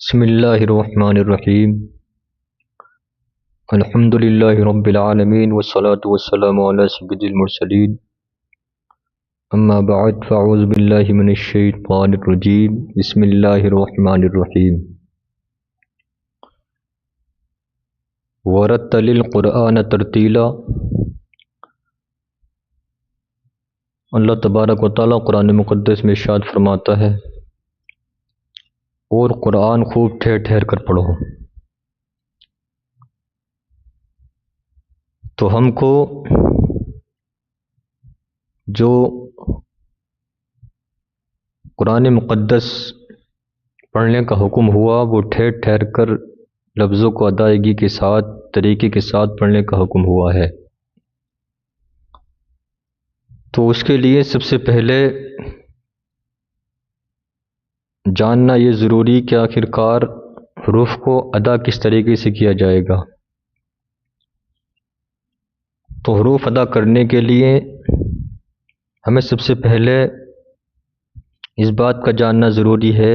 بسم اللہ الرحمن الرحیم الحمد للہ رب العالمین والصلاة والسلام علی سید المرسلین اما بعد فاعوذ باللہ من الشیطان الرجیم بسم اللہ الرحمن الرحیم ورتل القرآن ترتیلا۔ اللہ تبارک و تعالیٰ قرآن مقدس میں ارشاد فرماتا ہے اور قرآن خوب ٹھہر ٹھہر کر پڑھو۔ تو ہم کو جو قرآن مقدس پڑھنے کا حکم ہوا وہ ٹھہر ٹھہر کر لفظوں کو ادائیگی کے ساتھ طریقے کے ساتھ پڑھنے کا حکم ہوا ہے۔ تو اس کے لیے سب سے پہلے جاننا یہ ضروری کہ آخرکار حروف کو ادا کس طریقے سے کیا جائے گا۔ تو حروف ادا کرنے کے لیے ہمیں سب سے پہلے اس بات کا جاننا ضروری ہے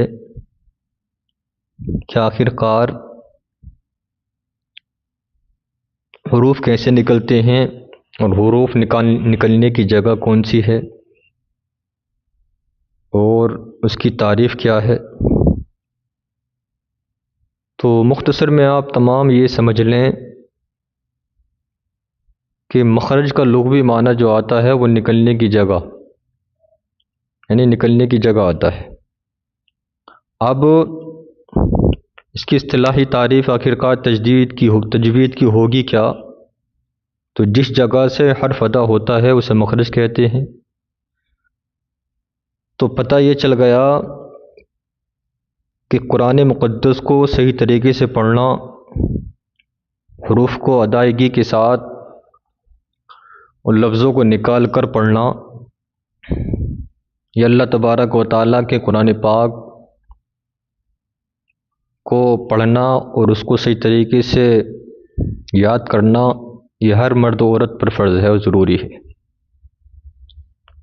کہ آخرکار حروف کیسے نکلتے ہیں اور حروف نکلنے کی جگہ کون سی ہے اور اس کی تعریف کیا ہے۔ تو مختصر میں آپ تمام یہ سمجھ لیں کہ مخرج کا لغوی معنی جو آتا ہے وہ نکلنے کی جگہ، یعنی نکلنے کی جگہ آتا ہے۔ اب اس کی اصطلاحی تعریف آخرکار تجوید کی ہوگی کیا؟ تو جس جگہ سے حرف ادا ہوتا ہے اسے مخرج کہتے ہیں۔ تو پتہ یہ چل گیا کہ قرآن مقدس کو صحیح طریقے سے پڑھنا، حروف کو ادائیگی کے ساتھ اور لفظوں کو نکال کر پڑھنا، یہ اللہ تبارک و تعالیٰ کے قرآن پاک کو پڑھنا اور اس کو صحیح طریقے سے یاد کرنا، یہ ہر مرد و عورت پر فرض ہے اور ضروری ہے۔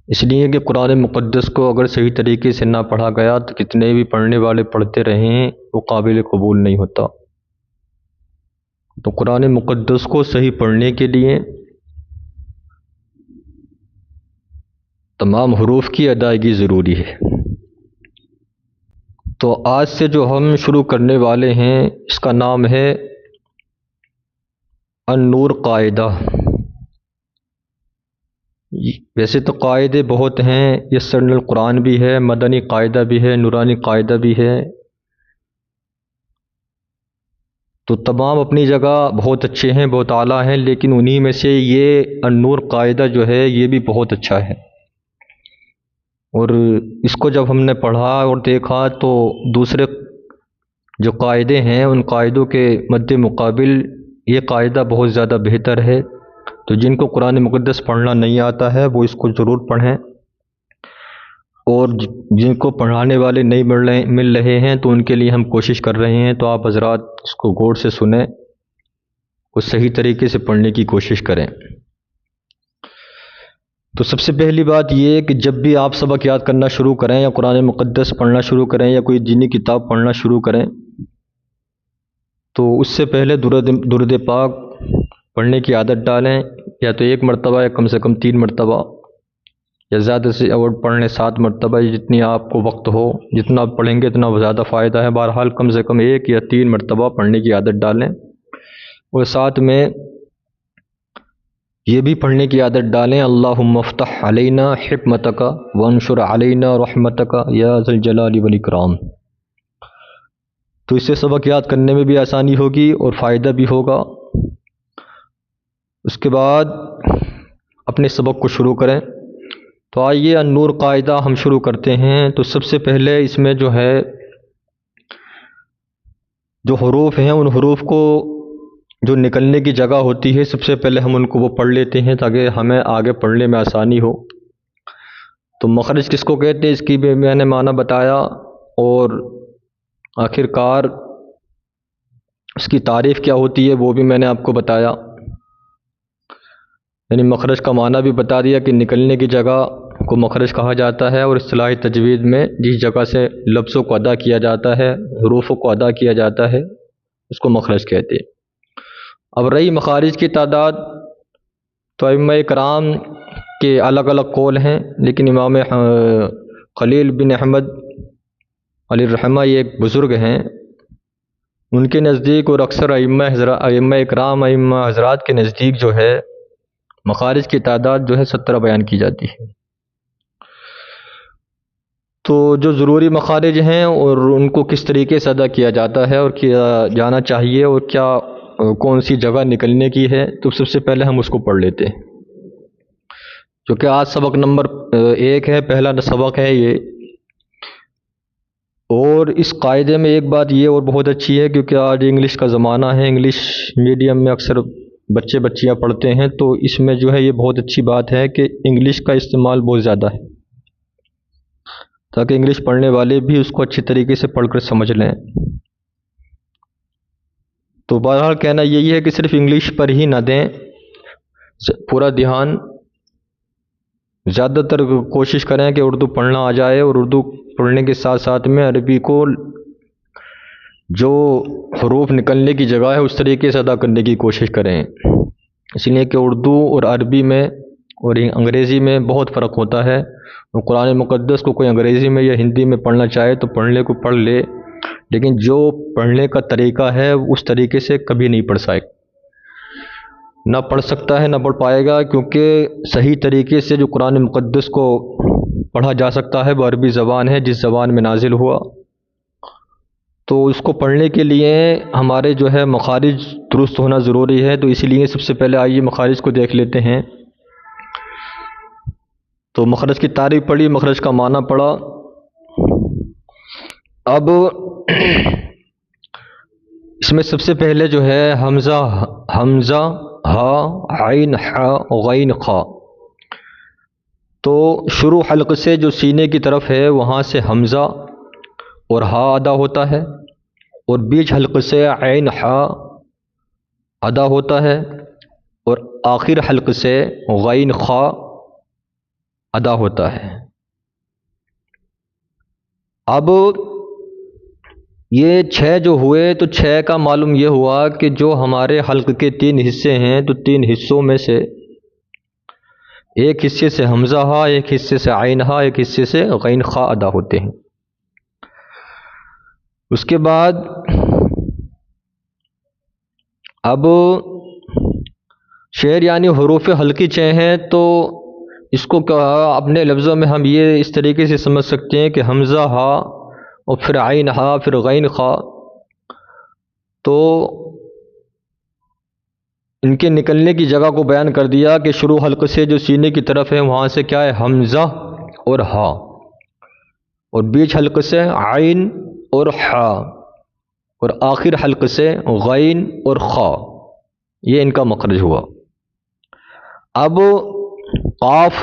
اس لیے کہ قرآن مقدس کو اگر صحیح طریقے سے نہ پڑھا گیا تو کتنے بھی پڑھنے والے پڑھتے رہیں وہ قابل قبول نہیں ہوتا۔ تو قرآن مقدس کو صحیح پڑھنے کے لیے تمام حروف کی ادائیگی ضروری ہے۔ تو آج سے جو ہم شروع کرنے والے ہیں اس کا نام ہے النور قاعدہ۔ ویسے تو قاعدے بہت ہیں، یسرنا القرآن بھی ہے، مدنی قاعدہ بھی ہے، نورانی قاعدہ بھی ہے، تو تمام اپنی جگہ بہت اچھے ہیں، بہت اعلیٰ ہیں، لیکن انہی میں سے یہ النور قاعدہ جو ہے یہ بھی بہت اچھا ہے۔ اور اس کو جب ہم نے پڑھا اور دیکھا تو دوسرے جو قاعدے ہیں ان قاعدوں کے مد مقابل یہ قاعدہ بہت زیادہ بہتر ہے۔ تو جن کو قرآن مقدس پڑھنا نہیں آتا ہے وہ اس کو ضرور پڑھیں، اور جن کو پڑھانے والے نہیں مل رہے ہیں تو ان کے لیے ہم کوشش کر رہے ہیں، تو آپ حضرات اس کو غور سے سنیں اور صحیح طریقے سے پڑھنے کی کوشش کریں۔ تو سب سے پہلی بات یہ کہ جب بھی آپ سبق یاد کرنا شروع کریں یا قرآن مقدس پڑھنا شروع کریں یا کوئی دینی کتاب پڑھنا شروع کریں تو اس سے پہلے درود پاک پڑھنے کی عادت ڈالیں، یا تو ایک مرتبہ یا کم سے کم 3 مرتبہ، یا زیادہ سے اور پڑھنے 7 مرتبہ، جتنی آپ کو وقت ہو، جتنا آپ پڑھیں گے اتنا زیادہ فائدہ ہے۔ بہرحال کم سے کم 1 یا 3 مرتبہ پڑھنے کی عادت ڈالیں، اور ساتھ میں یہ بھی پڑھنے کی عادت ڈالیں اللہم افتح علینا حکمتک وانشر علینا رحمتک یا ذی الجلال والاکرام۔ تو اس سے سبق یاد کرنے میں بھی آسانی ہوگی اور فائدہ بھی ہوگا۔ اس کے بعد اپنے سبق کو شروع کریں۔ تو آئیے النور قاعدہ ہم شروع کرتے ہیں۔ تو سب سے پہلے اس میں جو ہے جو حروف ہیں ان حروف کو جو نکلنے کی جگہ ہوتی ہے سب سے پہلے ہم ان کو وہ پڑھ لیتے ہیں تاکہ ہمیں آگے پڑھنے میں آسانی ہو۔ تو مخرج کس کو کہتے ہیں اس کی بھی میں نے معنی بتایا، اور آخرکار اس کی تعریف کیا ہوتی ہے وہ بھی میں نے آپ کو بتایا، یعنی مخرج کا معنی بھی بتا دیا کہ نکلنے کی جگہ کو مخرج کہا جاتا ہے، اور اصطلاحی تجوید میں جس جگہ سے لفظوں کو ادا کیا جاتا ہے، حروفوں کو ادا کیا جاتا ہے، اس کو مخرج کہتے ہیں۔ اب رہی مخارج کی تعداد، تو ائمہ کرام کے الگ الگ قول ہیں، لیکن امام خلیل بن احمد علیہ الرحمہ یہ ایک بزرگ ہیں، ان کے نزدیک اور اکثر ائمہ کرام ائمہ حضرات کے نزدیک جو ہے مخارج کی تعداد جو ہے 17 بیان کی جاتی ہے۔ تو جو ضروری مخارج ہیں اور ان کو کس طریقے سے ادا کیا جاتا ہے اور کیا جانا چاہیے اور کیا کون سی جگہ نکلنے کی ہے، تو سب سے پہلے ہم اس کو پڑھ لیتے ہیں، کیونکہ آج سبق نمبر 1 ہے، پہلا سبق ہے یہ۔ اور اس قاعدے میں ایک بات یہ اور بہت اچھی ہے، کیونکہ آج انگلش کا زمانہ ہے، انگلش میڈیم میں اکثر بچے بچیاں پڑھتے ہیں، تو اس میں جو ہے یہ بہت اچھی بات ہے کہ انگلش کا استعمال بہت زیادہ ہے، تاکہ انگلش پڑھنے والے بھی اس کو اچھی طریقے سے پڑھ کر سمجھ لیں۔ تو بہرحال کہنا یہی ہے کہ صرف انگلش پر ہی نہ دیں، پورا دھیان، زیادہ تر کوشش کریں کہ اردو پڑھنا آ جائے، اور اردو پڑھنے کے ساتھ ساتھ میں عربی کو جو حروف نکلنے کی جگہ ہے اس طریقے سے ادا کرنے کی کوشش کریں، اس لیے کہ اردو اور عربی میں اور انگریزی میں بہت فرق ہوتا ہے، اور قرآن مقدس کو کوئی انگریزی میں یا ہندی میں پڑھنا چاہے تو پڑھنے کو پڑھ لے، لیکن جو پڑھنے کا طریقہ ہے اس طریقے سے کبھی نہیں نہ پڑھ سکتا ہے، نہ پڑھ پائے گا، کیونکہ صحیح طریقے سے جو قرآن مقدس کو پڑھا جا سکتا ہے وہ عربی زبان ہے جس زبان میں نازل ہوا۔ تو اس کو پڑھنے کے لیے ہمارے جو ہے مخارج درست ہونا ضروری ہے، تو اسی لیے سب سے پہلے آئیے مخارج کو دیکھ لیتے ہیں۔ تو مخرج کی تعریف پڑھی، مخرج کا معنی پڑھا۔ اب اس میں سب سے پہلے جو ہے حمزہ ہا عین حا غین خا، تو شروع حلق سے جو سینے کی طرف ہے وہاں سے حمزہ اور ہا ادا ہوتا ہے، اور بیچ حلق سے عین ہا ادا ہوتا ہے، اور آخر حلق سے غین خا ادا ہوتا ہے۔ اب یہ 6 جو ہوئے تو 6 کا معلوم یہ ہوا کہ جو ہمارے حلق کے 3 حصے ہیں، تو 3 حصوں میں سے ایک حصے سے حمزہ ہا، ایک حصے سے عین ہا، ایک حصے سے غین خا ادا ہوتے ہیں۔ اس کے بعد اب شعر یعنی حروف حلقی 6 ہیں، تو اس کو اپنے لفظوں میں ہم یہ اس طریقے سے سمجھ سکتے ہیں کہ حمزہ ہا اور پھر عین ہا پھر غین خا، تو ان کے نکلنے کی جگہ کو بیان کر دیا کہ شروع حلق سے جو سینے کی طرف ہے وہاں سے کیا ہے حمزہ اور ہا، اور بیچ حلق سے عین اور ہا، اور آخر حلق سے غین اور خا، یہ ان کا مخرج ہوا۔ اب قاف،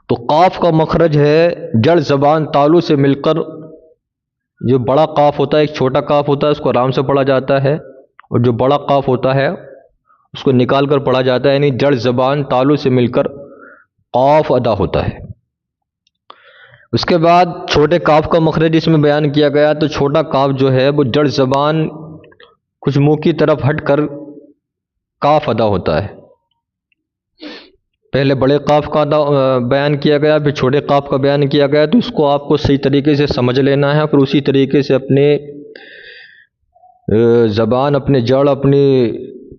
تو قاف کا مخرج ہے جڑ زبان تالو سے مل کر، جو بڑا قاف ہوتا ہے ایک چھوٹا قاف ہوتا ہے اس کو آرام سے پڑھا جاتا ہے، اور جو بڑا قاف ہوتا ہے اس کو نکال کر پڑھا جاتا ہے، یعنی جڑ زبان تالو سے مل کر قاف ادا ہوتا ہے۔ اس کے بعد چھوٹے قاف کا مخرج اس میں بیان کیا گیا، تو چھوٹا قاف جو ہے وہ جڑ زبان کچھ منہ کی طرف ہٹ کر قاف ادا ہوتا ہے۔ پہلے بڑے قاف کا بیان کیا گیا، پھر چھوٹے قاف کا بیان کیا گیا، تو اس کو آپ کو صحیح طریقے سے سمجھ لینا ہے، پھر اسی طریقے سے اپنے زبان، اپنے جڑ، اپنے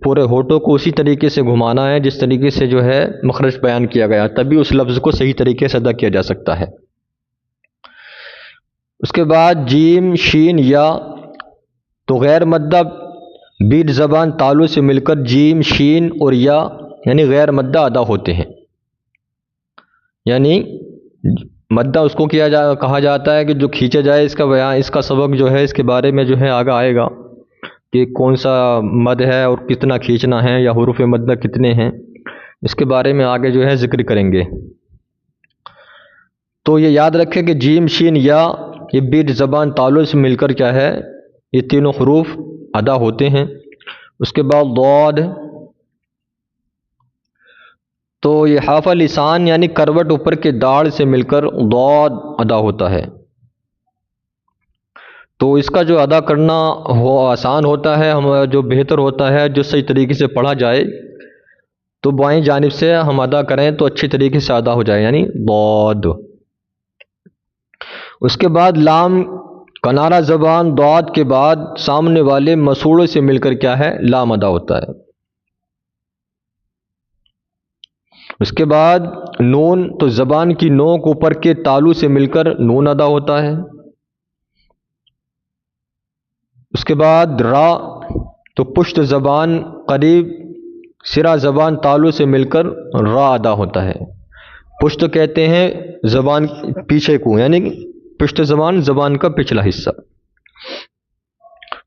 پورے ہونٹوں کو اسی طریقے سے گھمانا ہے جس طریقے سے جو ہے مخرج بیان کیا گیا، تبھی اس لفظ کو صحیح طریقے سے ادا کیا جا سکتا ہے۔ اس کے بعد جیم شین یا، تو غیر مدہ بیٹ زبان تالو سے مل کر جیم شین اور یا یعنی غیر مدہ ادا ہوتے ہیں، یعنی مدہ اس کو کہا جاتا ہے کہ جو کھینچا جائے، اس کا بیان، اس کا سبق جو ہے اس کے بارے میں جو ہے آگے آئے گا کہ کون سا مد ہے اور کتنا کھینچنا ہے، یا حروف مدہ کتنے ہیں، اس کے بارے میں آگے جو ہے ذکر کریں گے۔ تو یہ یاد رکھیں کہ جیم شین یا یہ بیٹ زبان تالو سے مل کر کیا ہے یہ تینوں حروف ادا ہوتے ہیں۔ اس کے بعد ضاد، تو یہ حافہ لسان یعنی کروٹ اوپر کے داڑھ سے مل کر ضاد ادا ہوتا ہے. تو اس کا جو ادا کرنا آسان ہوتا ہے، ہم جو بہتر ہوتا ہے، جو صحیح طریقے سے پڑھا جائے تو بائیں جانب سے ہم ادا کریں تو اچھی طریقے سے ادا ہو جائے، یعنی ضاد. اس کے بعد لام کنارہ زبان ضاد کے بعد سامنے والے مسوڑوں سے مل کر کیا ہے، لام ادا ہوتا ہے. اس کے بعد نون، تو زبان کی نوک اوپر کے تالو سے مل کر نون ادا ہوتا ہے. اس کے بعد را، تو پشت زبان قریب سرا زبان تالو سے مل کر را ادا ہوتا ہے. پشت کہتے ہیں زبان پیچھے کو، یعنی پشت زبان زبان کا پچھلا حصہ.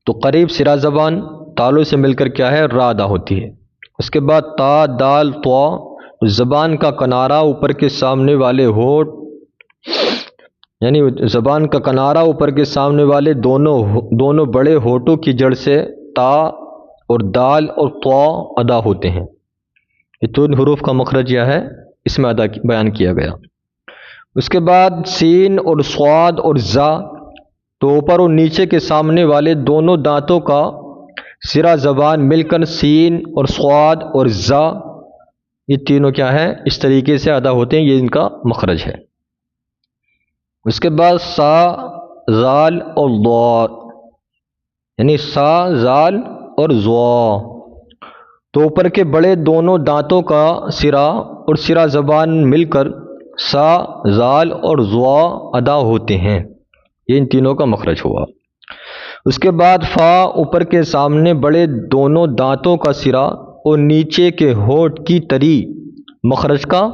تو قریب سرا زبان تالو سے مل کر کیا ہے، را ادا ہوتی ہے. اس کے بعد تا دال طا، زبان کا کنارہ اوپر کے سامنے والے ہونٹ، یعنی زبان کا کنارہ اوپر کے سامنے والے دونوں بڑے ہونٹوں کی جڑ سے تا اور دال اور طا ادا ہوتے ہیں. یہ تین حروف کا مخرج یہ ہے، اس میں بیان کیا گیا. اس کے بعد سین اور صاد اور زا، تو اوپر اور نیچے کے سامنے والے دونوں دانتوں کا سرا زبان مل کر سین اور صاد اور زا، یہ تینوں کیا ہے، اس طریقے سے ادا ہوتے ہیں، یہ ان کا مخرج ہے. اس کے بعد سا زال اور ضا، یعنی سا زال اور ضا، تو اوپر کے بڑے دونوں دانتوں کا سرا اور سرا زبان مل کر سا زال اور ضا ادا ہوتے ہیں، یہ ان تینوں کا مخرج ہوا. اس کے بعد فا، اوپر کے سامنے بڑے دونوں دانتوں کا سرا اور نیچے کے ہونٹ کی تری مخرج کا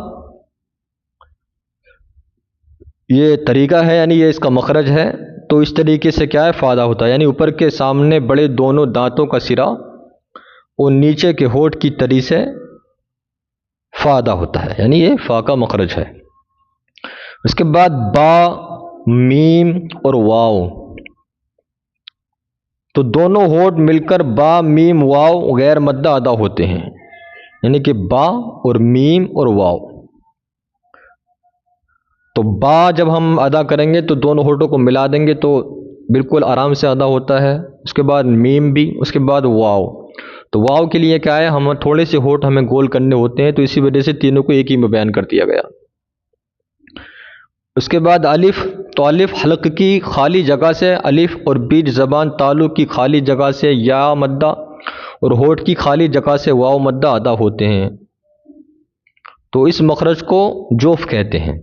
یہ طریقہ ہے، یعنی یہ اس کا مخرج ہے. تو اس طریقے سے کیا ہے، فا ادا ہوتا ہے، یعنی اوپر کے سامنے بڑے دونوں دانتوں کا سرا اور نیچے کے ہونٹ کی تری سے فا ادا ہوتا ہے، یعنی یہ فا کا مخرج ہے. اس کے بعد با، میم اور واو، تو دونوں ہونٹ مل کر با میم واو غیر مدہ ادا ہوتے ہیں، یعنی کہ با اور میم اور واو. تو با جب ہم ادا کریں گے تو دونوں ہونٹوں کو ملا دیں گے تو بالکل آرام سے ادا ہوتا ہے. اس کے بعد میم بھی، اس کے بعد واو. تو واو کے لیے کیا ہے، ہم تھوڑے سے ہونٹ ہمیں گول کرنے ہوتے ہیں، تو اسی وجہ سے تینوں کو ایک ہی میں بیان کر دیا گیا. اس کے بعد الف، تو الف حلق کی خالی جگہ سے الف اور بیچ زبان تالو کی خالی جگہ سے یا مدہ اور ہونٹ کی خالی جگہ سے واو مدہ ادا ہوتے ہیں. تو اس مخرج کو جوف کہتے ہیں.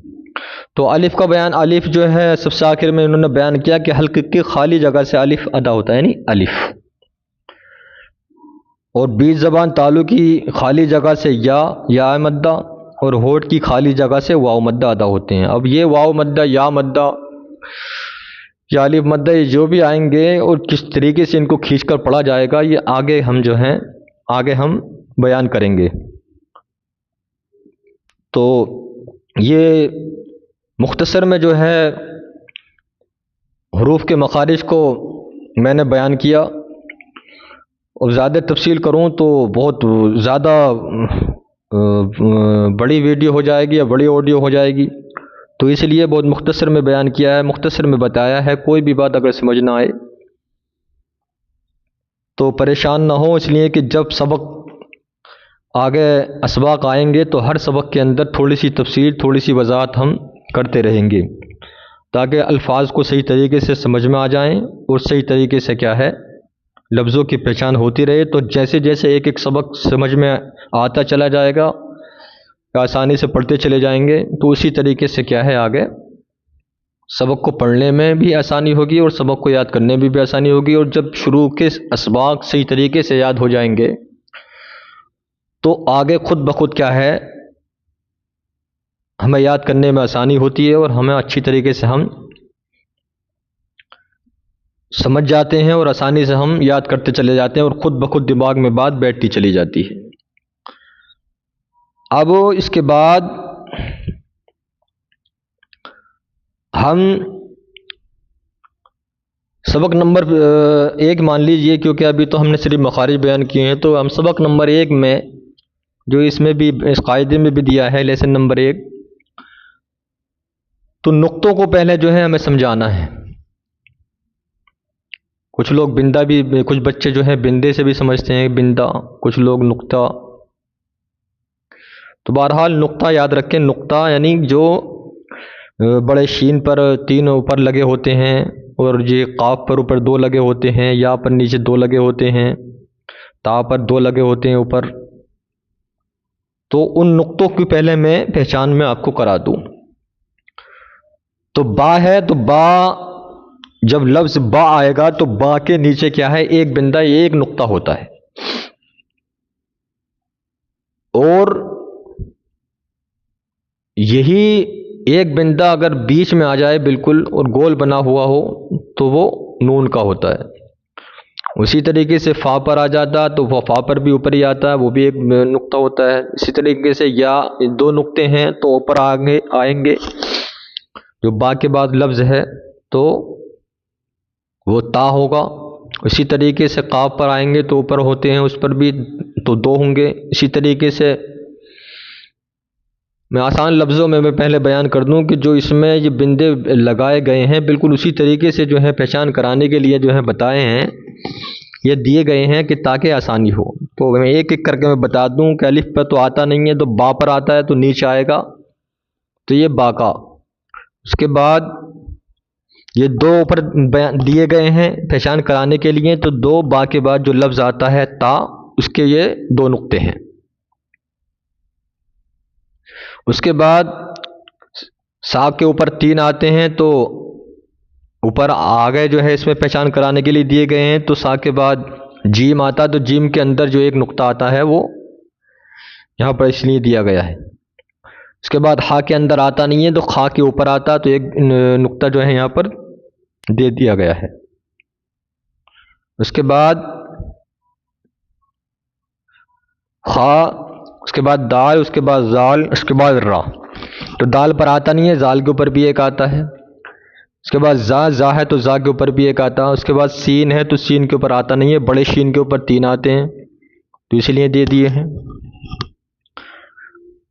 تو الف کا بیان، الف جو ہے سب سے آخر میں انہوں نے بیان کیا کہ حلق کی خالی جگہ سے الف ادا ہوتا ہے، یعنی الف. اور بیچ زبان تالو کی خالی جگہ سے یا مدہ اور ہونٹ کی خالی جگہ سے واو مدہ ادا ہوتے ہیں. اب یہ واو مدہ، یا مدہ یا الف مدہ، یہ جو بھی آئیں گے اور کس طریقے سے ان کو کھینچ کر پڑھا جائے گا، یہ آگے ہم بیان کریں گے. تو یہ مختصر میں جو ہے حروف کے مخارج کو میں نے بیان کیا، اور زیادہ تفصیل کروں تو بہت زیادہ بڑی ویڈیو ہو جائے گی یا بڑی آڈیو ہو جائے گی، تو اس لیے بہت مختصر میں بیان کیا ہے، مختصر میں بتایا ہے. کوئی بھی بات اگر سمجھ نہ آئے تو پریشان نہ ہو، اس لیے کہ جب سبق آگے اسباق آئیں گے تو ہر سبق کے اندر تھوڑی سی تفصیل، تھوڑی سی وضاحت ہم کرتے رہیں گے، تاکہ الفاظ کو صحیح طریقے سے سمجھ میں آ جائیں اور صحیح طریقے سے کیا ہے، لفظوں کی پہچان ہوتی رہے. تو جیسے جیسے ایک ایک سبق سمجھ میں آتا چلا جائے گا، آسانی سے پڑھتے چلے جائیں گے، تو اسی طریقے سے کیا ہے، آگے سبق کو پڑھنے میں بھی آسانی ہوگی اور سبق کو یاد کرنے میں بھی آسانی ہوگی. اور جب شروع کے اسباق صحیح طریقے سے یاد ہو جائیں گے تو آگے خود بخود کیا ہے، ہمیں یاد کرنے میں آسانی ہوتی ہے اور ہمیں اچھی طریقے سے ہم سمجھ جاتے ہیں اور آسانی سے ہم یاد کرتے چلے جاتے ہیں اور خود بخود دماغ میں بات بیٹھتی چلی جاتی ہے. اب اس کے بعد ہم سبق نمبر 1 مان لیجئے، کیونکہ ابھی تو ہم نے صرف مخارج بیان کیے ہیں، تو ہم سبق نمبر 1 میں جو اس میں بھی اس قاعدے میں بھی دیا ہے لیسن نمبر 1، تو نقطوں کو پہلے جو ہے ہمیں سمجھانا ہے۔ کچھ لوگ بندہ بھی، کچھ بچے جو ہے بندے سے بھی سمجھتے ہیں بندہ، کچھ لوگ نقطہ۔ تو بہرحال نقطہ یاد رکھیں، نقطہ یعنی جو بڑے شین پر 3 اوپر لگے ہوتے ہیں، اور یہ قاف پر اوپر 2 لگے ہوتے ہیں، یا پر نیچے 2 لگے ہوتے ہیں، تا پر 2 لگے ہوتے ہیں اوپر۔ تو ان نقطوں کی پہلے میں پہچان میں آپ کو کرا دوں۔ تو با ہے، تو با جب لفظ با آئے گا تو با کے نیچے کیا ہے؟ ایک بندہ، ایک نقطہ ہوتا ہے۔ اور یہی ایک بندہ اگر بیچ میں آ جائے بالکل اور گول بنا ہوا ہو تو وہ نون کا ہوتا ہے۔ اسی طریقے سے فا پر آ جاتا تو وہ فا پر بھی اوپر ہی آتا ہے، وہ بھی ایک نقطہ ہوتا ہے۔ اسی طریقے سے یا 2 نقطے ہیں تو اوپر آگے آئیں گے، جو با کے بعد لفظ ہے تو وہ تا ہوگا۔ اسی طریقے سے قاف پر آئیں گے تو اوپر ہوتے ہیں، اس پر بھی تو 2 ہوں گے۔ اسی طریقے سے میں آسان لفظوں میں پہلے بیان کر دوں کہ جو اس میں یہ بندے لگائے گئے ہیں بالکل اسی طریقے سے جو ہے پہچان کرانے کے لیے جو ہے بتائے ہیں، یہ دیے گئے ہیں کہ تاکہ آسانی ہو۔ تو میں ایک ایک کر کے میں بتا دوں کہ الف پر تو آتا نہیں ہے، تو با پر آتا ہے تو نیچے آئے گا، تو یہ با کا۔ اس کے بعد یہ 2 اوپر دیے گئے ہیں پہچان کرانے کے لیے، تو 2 با کے بعد جو لفظ آتا ہے تا، اس کے یہ 2 نقطے ہیں۔ اس کے بعد سا کے اوپر 3 آتے ہیں، تو اوپر آگے جو ہے اس میں پہچان کرانے کے لیے دیے گئے ہیں۔ تو سا کے بعد جیم آتا، تو جیم کے اندر جو ایک نقطہ آتا ہے وہ یہاں پر اس لیے دیا گیا ہے۔ اس کے بعد ہا کے اندر آتا نہیں ہے، تو خا کے اوپر آتا، تو ایک نقطہ جو ہے یہاں پر دے دیا گیا ہے۔ اس کے بعد خا، اس کے بعد دال، اس کے بعد زال، اس کے بعد را۔ تو دال پر آتا نہیں ہے، زال کے اوپر بھی ایک آتا ہے۔ اس کے بعد زا ہے تو زا کے اوپر بھی ایک آتا ہے۔ اس کے بعد سین ہے تو سین کے اوپر آتا نہیں ہے، بڑے شین کے اوپر 3 آتے ہیں تو اسی لیے دے دیے ہیں۔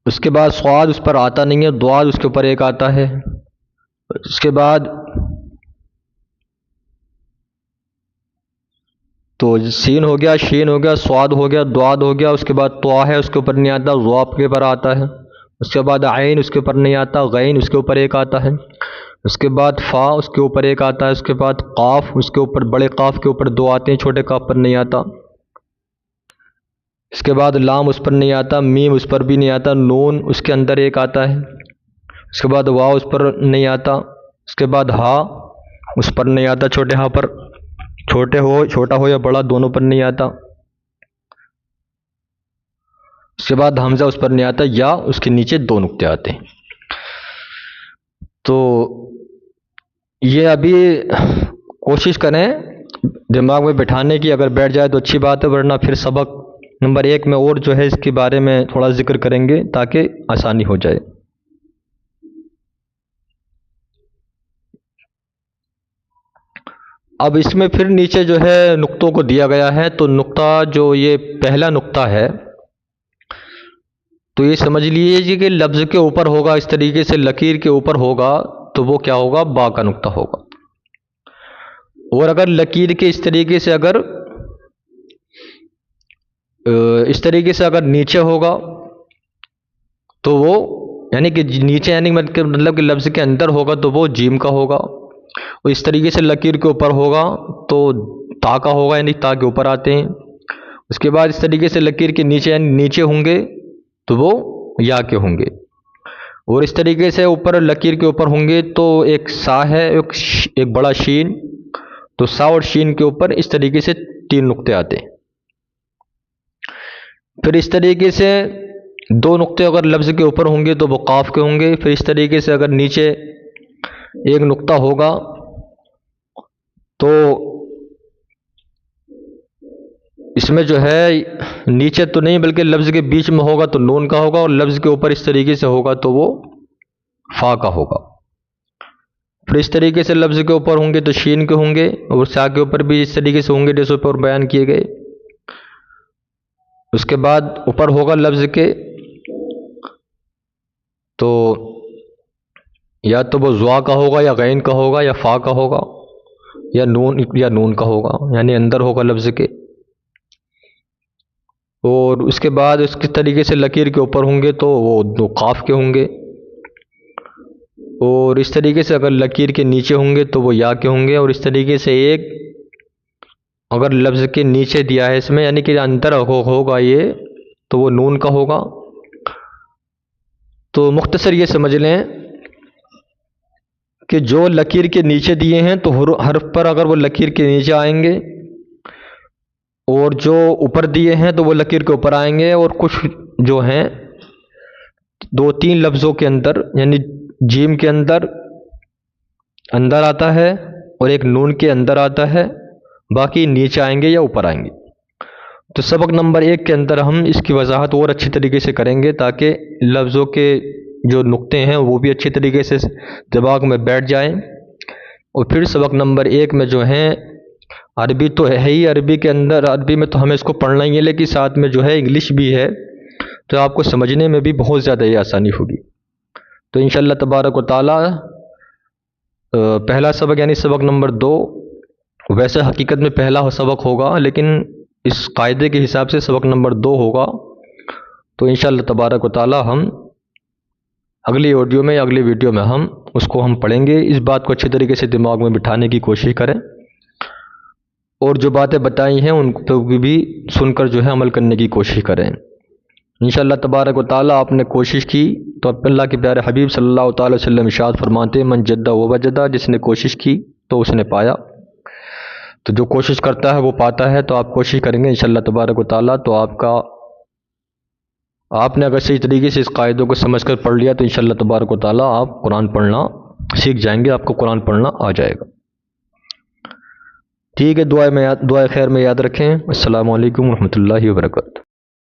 اس کے بعد سواد، اس پر آتا نہیں ہے، دواد اس کے اوپر ایک آتا ہے۔ اس کے بعد تو سین ہو گیا، شین ہو گیا، سواد ہو گیا، دواد ہو گیا۔ اس کے بعد طوا ہے، اس کے اوپر نہیں آتا، ضواب کے اوپر آتا ہے۔ اس کے بعد عین، اس کے اوپر نہیں آتا، غین اس کے اوپر ایک آتا ہے۔ اس کے بعد فا، اس کے اوپر ایک آتا ہے۔ اس کے بعد قاف، اس کے اوپر بڑے قاف کے اوپر 2 آتے ہیں، چھوٹے قاف پر نہیں آتا۔ اس کے بعد لام، اس پر نہیں آتا، میم اس پر بھی نہیں آتا، نون اس کے اندر ایک آتا ہے۔ اس کے بعد واو اس پر نہیں آتا۔ اس کے بعد ہا اس پر نہیں آتا، چھوٹے ہا پر، چھوٹا ہو یا بڑا دونوں پر نہیں آتا۔ اس کے بعد حمزہ اس پر نہیں آتا، یا اس کے نیچے 2 نقطے آتے ہیں۔ تو یہ ابھی کوشش کریں دماغ میں بٹھانے کی، اگر بیٹھ جائے تو اچھی بات ہے، ورنہ پھر سبق نمبر 1 میں اور جو ہے اس کے بارے میں تھوڑا ذکر کریں گے تاکہ آسانی ہو جائے۔ اب اس میں پھر نیچے جو ہے نقطوں کو دیا گیا ہے، تو نقطہ جو یہ پہلا نقطہ ہے تو یہ سمجھ لیجیے کہ لفظ کے اوپر ہوگا، اس طریقے سے لکیر کے اوپر ہوگا تو وہ کیا ہوگا؟ با کا نقطہ ہوگا۔ اور اگر لکیر کے اس طریقے سے اگر نیچے ہوگا تو وہ یعنی کہ نیچے یعنی مطلب کہ لفظ کے اندر ہوگا تو وہ جیم کا ہوگا، اور اس طریقے سے لکیر کے اوپر ہوگا تو تا کا ہوگا، یعنی تا کے اوپر آتے ہیں۔ اس کے بعد اس طریقے سے لکیر کے نیچے یعنی نیچے ہوں گے تو وہ یا کے ہوں گے، اور اس طریقے سے اوپر لکیر کے اوپر ہوں گے تو ایک سا ہے، ایک بڑا شین، تو سا اور شین کے اوپر اس طریقے سے 3 نقطے آتے ہیں۔ پھر اس طریقے سے 2 نقطے اگر لفظ کے اوپر ہوں گے تو وہ قاف کے ہوں گے۔ پھر اس طریقے سے اگر نیچے ایک نقطہ ہوگا تو اس میں جو ہے نیچے تو نہیں بلکہ لفظ کے بیچ میں ہوگا تو نون کا ہوگا، اور لفظ کے اوپر اس طریقے سے ہوگا تو وہ فا کا ہوگا۔ پھر اس طریقے سے لفظ کے اوپر ہوں گے تو شین کے ہوں گے، اور سا کے اوپر بھی اس طریقے سے ہوں گے جیسے اوپر بیان کیے گئے۔ اس کے بعد اوپر ہوگا لفظ کے، تو یا تو وہ زوا کا ہوگا یا غین کا ہوگا یا فا کا ہوگا یا نون کا ہوگا، یعنی اندر ہوگا لفظ کے۔ اور اس کے بعد اس کے طریقے سے لکیر کے اوپر ہوں گے تو وہ دو قاف کے ہوں گے، اور اس طریقے سے اگر لکیر کے نیچے ہوں گے تو وہ یا کے ہوں گے، اور اس طریقے سے ایک اگر لفظ کے نیچے دیا ہے اس میں، یعنی کہ اندر ہوگا یہ، تو وہ نون کا ہوگا۔ تو مختصر یہ سمجھ لیں کہ جو لکیر کے نیچے دیے ہیں تو حرف پر اگر وہ لکیر کے نیچے آئیں گے، اور جو اوپر دیے ہیں تو وہ لکیر کے اوپر آئیں گے، اور کچھ جو ہیں دو تین لفظوں کے اندر، یعنی جیم کے اندر آتا ہے اور ایک نون کے اندر آتا ہے، باقی نیچے آئیں گے یا اوپر آئیں گے۔ تو سبق نمبر 1 کے اندر ہم اس کی وضاحت اور اچھی طریقے سے کریں گے تاکہ لفظوں کے جو نقطے ہیں وہ بھی اچھی طریقے سے دماغ میں بیٹھ جائیں۔ اور پھر سبق نمبر 1 میں جو ہیں عربی تو ہے ہی، عربی کے اندر عربی میں تو ہمیں اس کو پڑھنا ہی ہے، لیکن ساتھ میں جو ہے انگلش بھی ہے، تو آپ کو سمجھنے میں بھی بہت زیادہ یہ آسانی ہوگی۔ تو انشاءاللہ تبارک و تعالی پہلا سبق یعنی سبق نمبر 2 ویسے حقیقت میں پہلا سبق ہوگا، لیکن اس قاعدے کے حساب سے سبق نمبر 2 ہوگا۔ تو انشاءاللہ تبارک و تعالی ہم اگلی آڈیو میں یا اگلی ویڈیو میں ہم اس کو پڑھیں گے۔ اس بات کو اچھی طریقے سے دماغ میں بٹھانے کی کوشش کریں، اور جو باتیں بتائی ہیں ان کو بھی سن کر جو ہے عمل کرنے کی کوشش کریں انشاءاللہ تبارک و تعالی۔ آپ نے کوشش کی تو اللہ کے پیارے حبیب صلی اللہ تعالی وسلم ارشاد فرماتے ہیں، من جدہ و وجدہ، جس نے کوشش کی تو اس نے پایا۔ تو جو کوشش کرتا ہے وہ پاتا ہے، تو آپ کوشش کریں گے انشاءاللہ تبارک و تعالی، تو آپ نے اگر صحیح طریقے سے اس قاعدوں کو سمجھ کر پڑھ لیا تو انشاءاللہ تبارک و تعالی آپ قرآن پڑھنا سیکھ جائیں گے، آپ کو قرآن پڑھنا آ جائے گا۔ ٹھیک ہے، دعائے خیر میں یاد رکھیں۔ السلام علیکم ورحمۃ اللہ وبرکاتہ۔